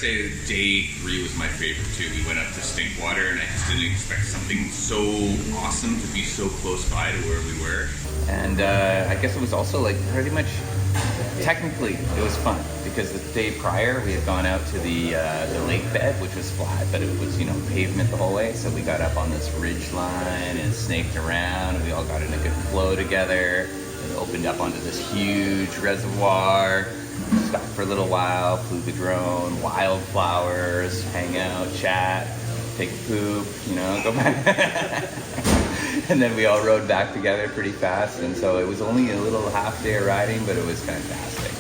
say day 3 was my favorite too. We went up to Stinkwater, and I just didn't expect something so awesome to be so close by to where we were. And I guess it was also like pretty much, technically, it was fun because the day prior we had gone out to the lake bed, which was flat, but it was, you know, pavement the whole way. So we got up on this ridge line and snaked around, and we all got in a good flow together. It opened up onto this huge reservoir. Stopped for a little while, flew the drone, wildflowers, hang out, chat, take a poop, you know, go back. And then we all rode back together pretty fast. And so it was only a little half day of riding, but it was fantastic.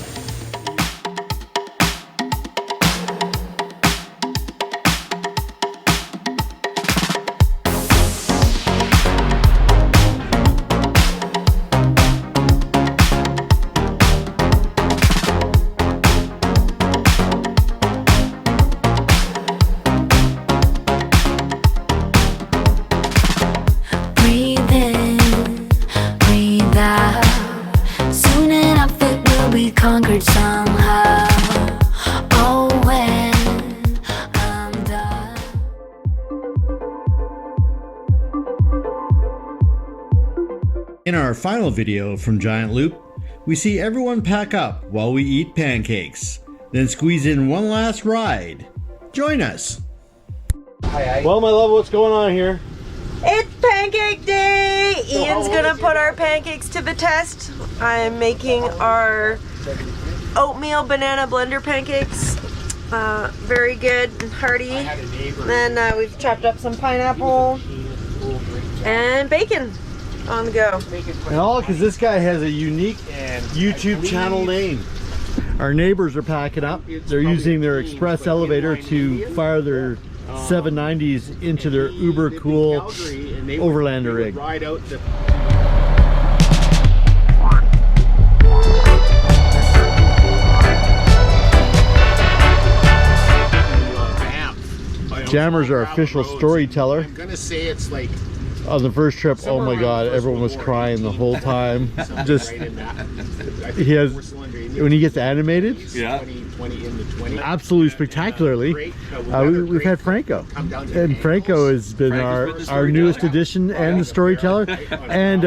Conquered somehow. Oh, when I'm done. In our final video from Giant Loop, we see everyone pack up while we eat pancakes, then squeeze in one last ride. Join us. Well, my love, what's going on here? It's pancake day! Ian's gonna put our pancakes to the test. I'm making our oatmeal banana blender pancakes. Very good and hearty. Then we've chopped up some pineapple and bacon on the go. And all because this guy has a unique YouTube channel name. Our neighbors are packing up. They're using their express elevator to fire their 790s into their uber cool Overlander rig. Jammer's our official storyteller. I'm gonna say it's like on the first trip. Oh my God, everyone was crying the whole time. Just he has when he gets animated. Yeah. Absolutely spectacularly. We've had Franco, and Franco has been our newest addition and the storyteller and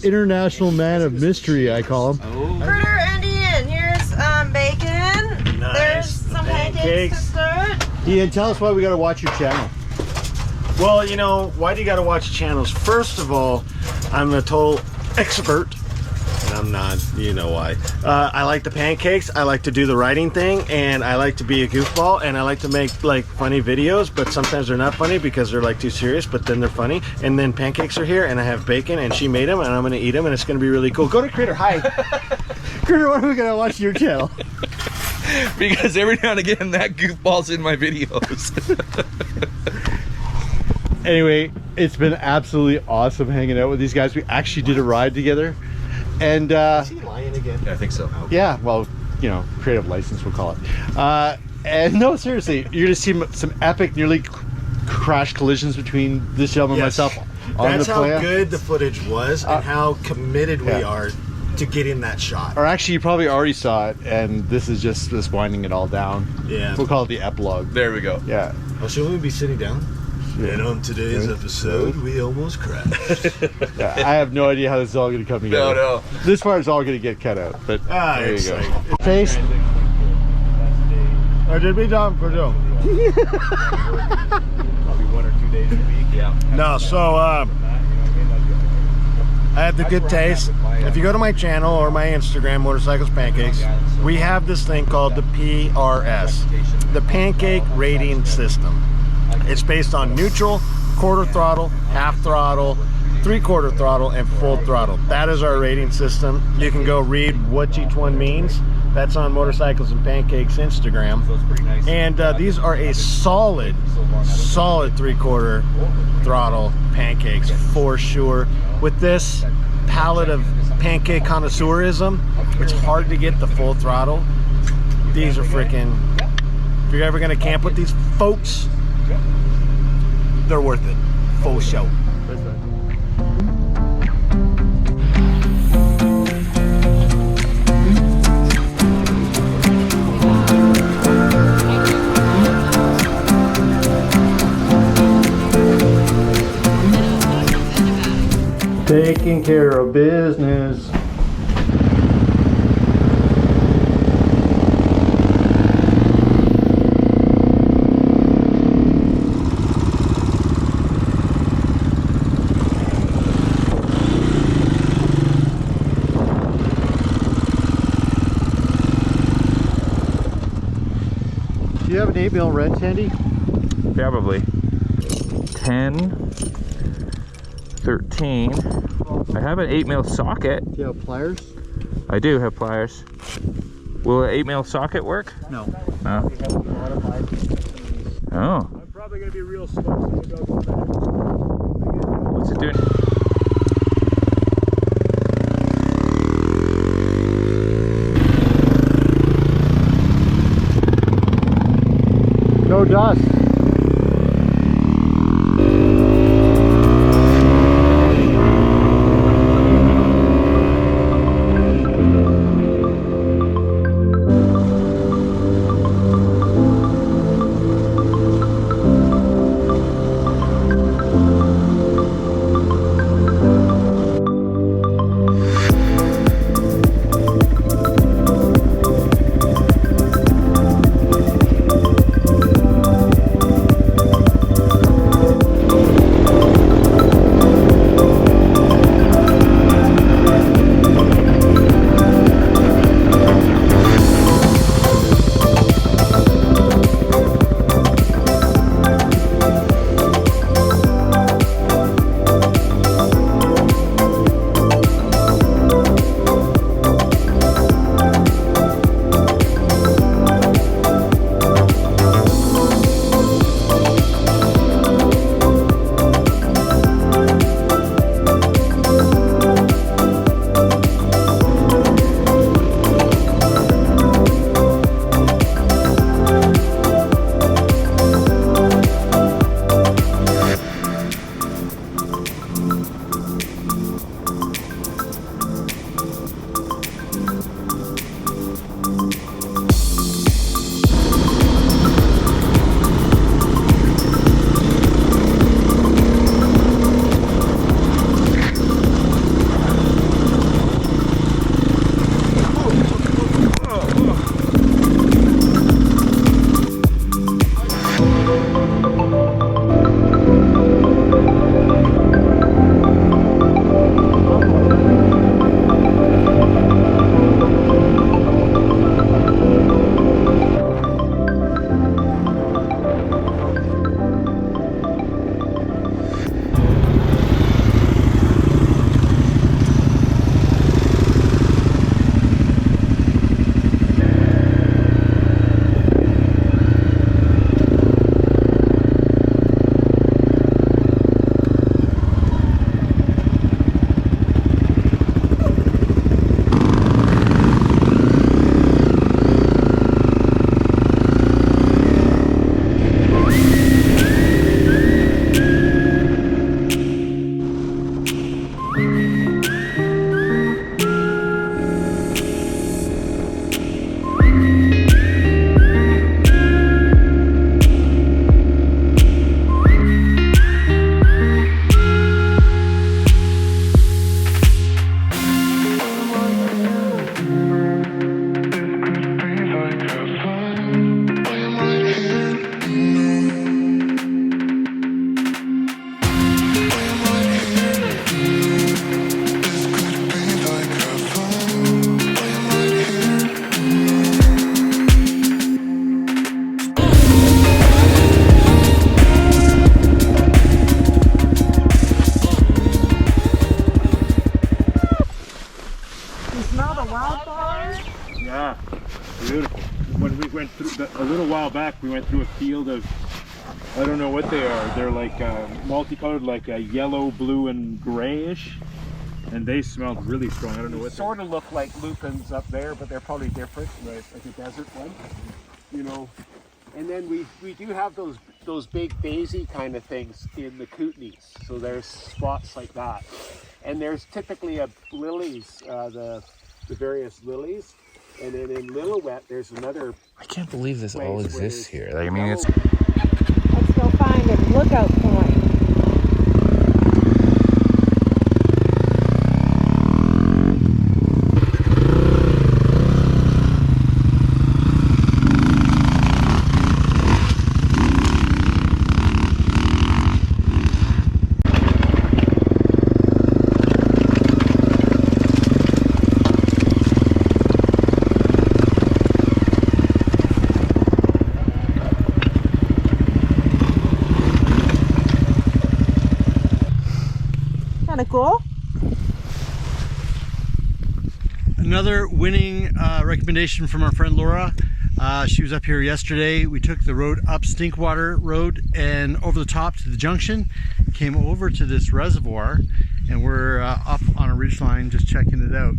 international man of mystery, I call him. Critter and Ian, here's bacon. Nice. There's some pancakes to start. Ian, tell us why we got to watch your channel. Well, you know, why do you got to watch channels? First of all, I'm a total expert. And I'm not, you know why. I like the pancakes, I like to do the writing thing, and I like to be a goofball, and I like to make like funny videos, but sometimes they're not funny because they're like too serious, but then they're funny. And then pancakes are here, and I have bacon, and she made them, and I'm gonna eat them, and it's gonna be really cool. Go to Critter, hi. Critter, why are we gonna watch your channel? Because every now and again that goofball's in my videos. Anyway, it's been absolutely awesome hanging out with these guys. We actually did a ride together. And Is he lying again? Yeah, I think so. yeah, well, you know, creative license we'll call it. And no, seriously, you're gonna see some epic nearly crash collisions between this gentleman and myself on That's the how plan. good the footage was and how committed we are to getting that shot. Or actually, you probably already saw it, and this is just us winding it all down. Yeah. We'll call it the epilogue. There we go. Yeah. Oh, shouldn't we be sitting down? And on today's episode, we almost crashed. Yeah, I have no idea how this is all going to come together. No. This part is all going to get cut out, but there you go. Like, Taste. Or did we, Dom? Or no? Probably 1 or 2 days a week. Yeah. No, so I had the good taste. If you go to my channel or my Instagram, Motorcycles Pancakes, we have this thing called the PRS, the Pancake Rating System. It's based on neutral, quarter throttle, half throttle, 3/4 throttle, and full throttle. That is our rating system. You can go read what each one means. That's on Motorcycles and Pancakes Instagram. And these are a solid 3/4 throttle pancakes for sure. With this palette of pancake connoisseurism, it's hard to get the full throttle. These are freaking, if you're ever gonna camp with these folks, they're worth it. Full show. Taking care of business. Do you have an 8mm wrench handy? Probably 10, 13. I have an 8mm socket. Do you have pliers? I do have pliers. Will an 8mm socket work? No. No. Oh. I'm probably going to be real slow. What's it doing? No dust. a little while back we went through a field of, I don't know what they are, they're like multicolored, like a yellow, blue and grayish, and they smelled really strong. I don't know what sort of look like lupins up there, but they're probably different, like a desert one, you know. And then we do have those big daisy kind of things in the Kootenays, so there's spots like that. And there's typically lilies, the various lilies, and then in Lillooet there's another. I can't believe this all exists here. Like, I mean, it's. Let's go find a lookout point. of cool. Another winning recommendation from our friend Laura. She was up here yesterday. We took the road up Stinkwater Road and over the top to the junction, came over to this reservoir, and we're up on a ridgeline just checking it out.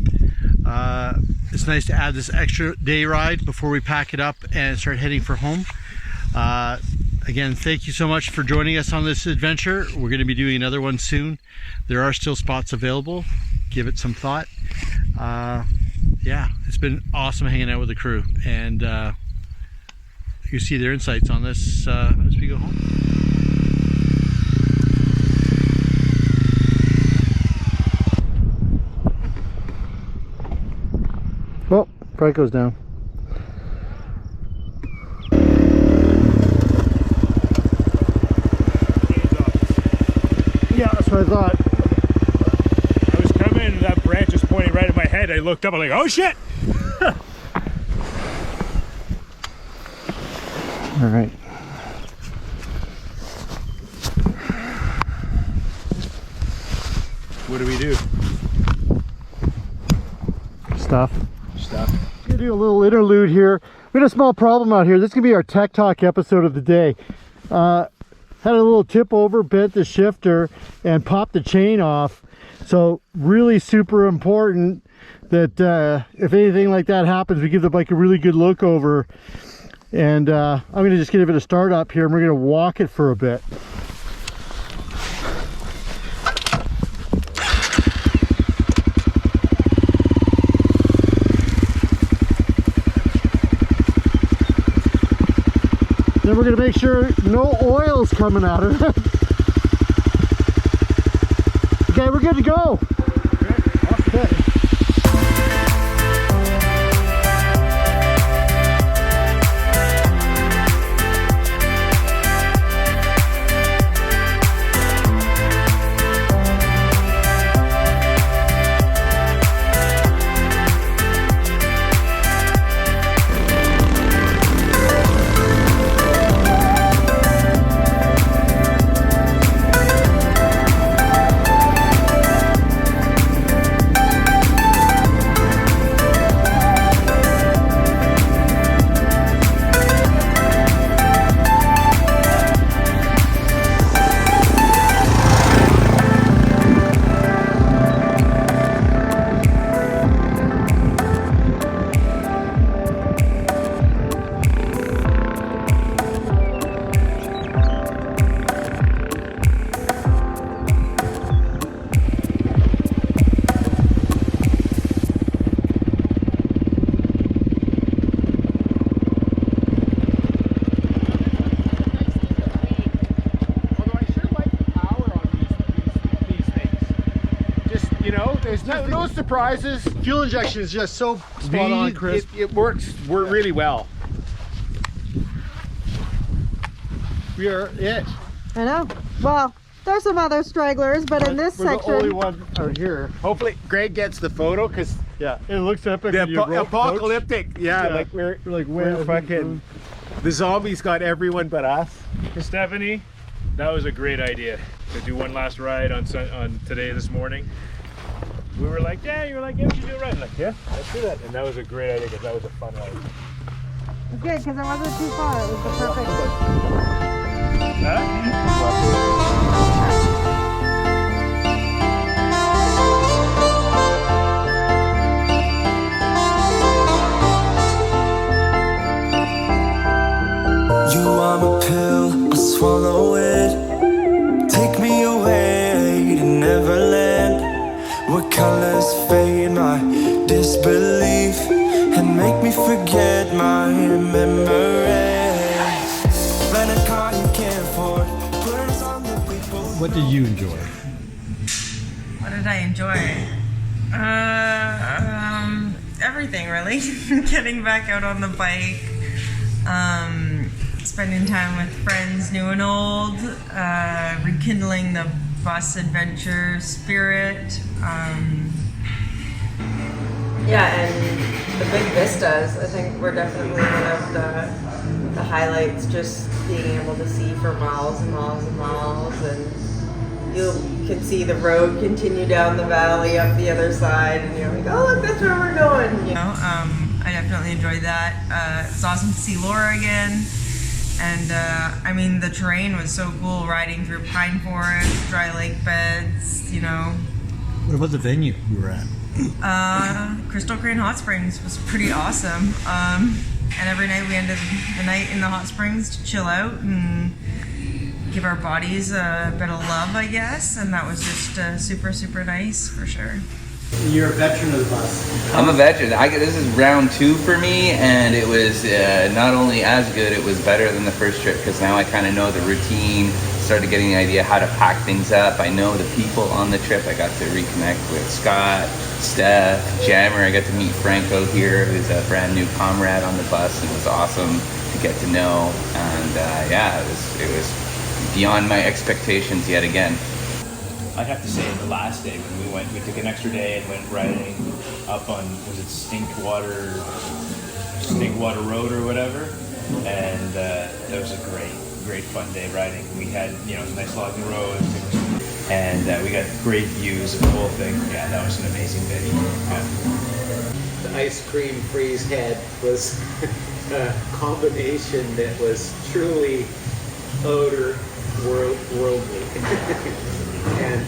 It's nice to add this extra day ride before we pack it up and start heading for home. Again, thank you so much for joining us on this adventure. We're going to be doing another one soon. There are still spots available. Give it some thought. Yeah, it's been awesome hanging out with the crew, and you see their insights on this as we go home. Well, Franco's down. Yeah, that's what I thought. I was coming and that branch is pointing right at my head. I looked up, I'm like, oh shit! All right. What do we do? Stuff. Gonna do a little interlude here. We had a small problem out here. This could be our Tech Talk episode of the day. Had a little tip over, bent the shifter, and popped the chain off. So really super important that if anything like that happens, we give the bike a really good look over. And I'm gonna just give it a start up here, and we're gonna walk it for a bit. Then we're going to make sure no oil's coming out of it. Okay, we're good to go. Okay. There's no surprises. Fuel injection is just so spot on, crisp. It works really well. We are it. I know. Well, there's some other stragglers, but in this section, the only one out here. Hopefully Greg gets the photo, because Yeah, it looks epic. the when you rope apocalyptic. Yeah, Yeah. like we're where fucking. The zombies got everyone but us. Stephanie, that was a great idea to do one last ride on this morning. We were like, yeah, you were like, yeah, we should do a ride. I'm like, yeah, let's do that. And that was a great idea, because that was a fun ride. it's good because it wasn't too far. It was the perfect. You are my pill, I swallow it. Take me away to Neverland, where colors fade my disbelief and make me forget my memories. Rent a car you can't afford, put us on the people. What did you enjoy? What did I enjoy? Everything really. Getting back out on the bike, spending time with friends new and old, rekindling the bus adventure spirit. Yeah, and the big vistas, I think were definitely one of the highlights, just being able to see for miles and miles and miles, and you can see the road continue down the valley up the other side, and you're like, oh look, that's where we're going. You know, I definitely enjoyed that. It's awesome to see Laura again. And I mean, the terrain was so cool, riding through pine forest, dry lake beds, you know. What about the venue we were at? Crystal Crane Hot Springs was pretty awesome. And every night we ended the night in the hot springs to chill out and give our bodies a bit of love, I guess. And that was just super, super nice for sure. You're a veteran of the bus. I'm a veteran. This is round 2 for me, and it was not only as good, it was better than the first trip, because now I kind of know the routine, started getting the idea how to pack things up. I know the people on the trip. I got to reconnect with Scott, Steph, Jammer. I got to meet Franco here, who's a brand new comrade on the bus, and it was awesome to get to know. And yeah, it was beyond my expectations yet again. I'd have to say the last day when we took an extra day and went riding up on, was it Stinkwater Road or whatever, and that was a great fun day riding. We had, you know, nice logging roads, and we got great views of the whole thing. Yeah, that was an amazing day. Yeah. The ice cream freeze head was a combination that was truly outer worldly. And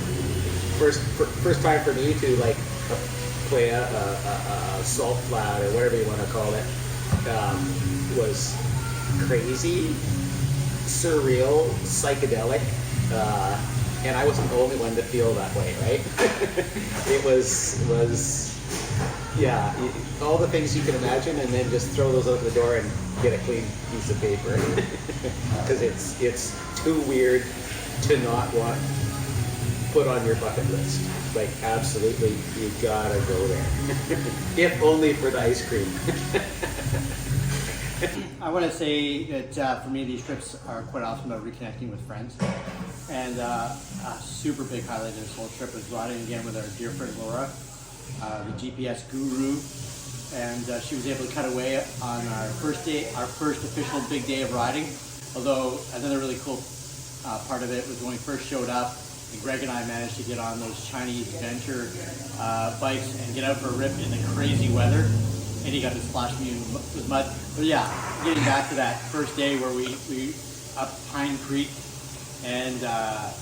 first time for me to like play a salt flat or whatever you want to call it was crazy, surreal, psychedelic, and I wasn't the only one to feel that way, right? It was yeah, all the things you can imagine, and then just throw those out the door and get a clean piece of paper, because it's too weird to not want put on your bucket list. Like, absolutely, you gotta go there. If only for the ice cream. I want to say that for me, these trips are quite often about reconnecting with friends. And a super big highlight of this whole trip was riding again with our dear friend Laura, the GPS guru. And she was able to cut away on our first day, our first official big day of riding. Although another really cool part of it was when we first showed up, and Greg and I managed to get on those Chinese adventure bikes and get out for a rip in the crazy weather. And he got to splash me with mud. But yeah, getting back to that first day where we up Pine Creek and got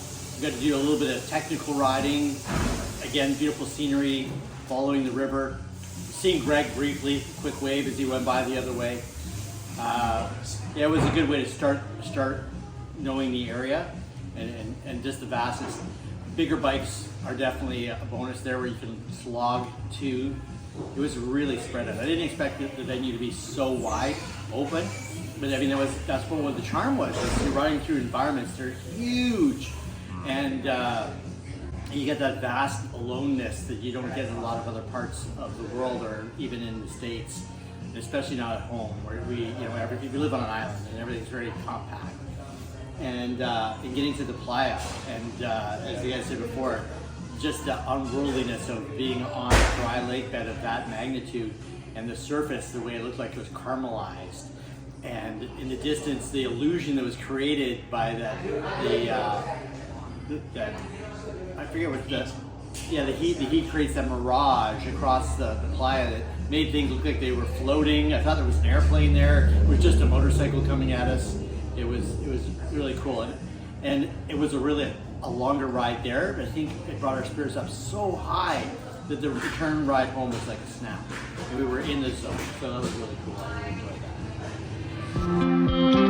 to do a little bit of technical riding. Again, beautiful scenery, following the river. Seeing Greg briefly, quick wave as he went by the other way. Yeah, it was a good way to start knowing the area and just the vastness. Bigger bikes are definitely a bonus there, where you can slog to. It was really spread out. I didn't expect the venue to be so wide open, but I mean that's what the charm was. You're riding through environments, they're huge, and you get that vast aloneness that you don't get in a lot of other parts of the world, or even in the States, especially not at home, where we live on an island and everything's very compact. And getting to the playa, and as you guys said before, just the unworldliness of being on a dry lake bed of that magnitude, and the surface, the way it looked like it was caramelized, and in the distance, the illusion that was created by that I forget what the heat creates that mirage across the playa that made things look like they were floating. I thought there was an airplane there. It was just a motorcycle coming at us. It was really cool, and it was a longer ride there, but I think it brought our spirits up so high that the return ride home was like a snap, and we were in the zone, so that was really cool. I really enjoyed that.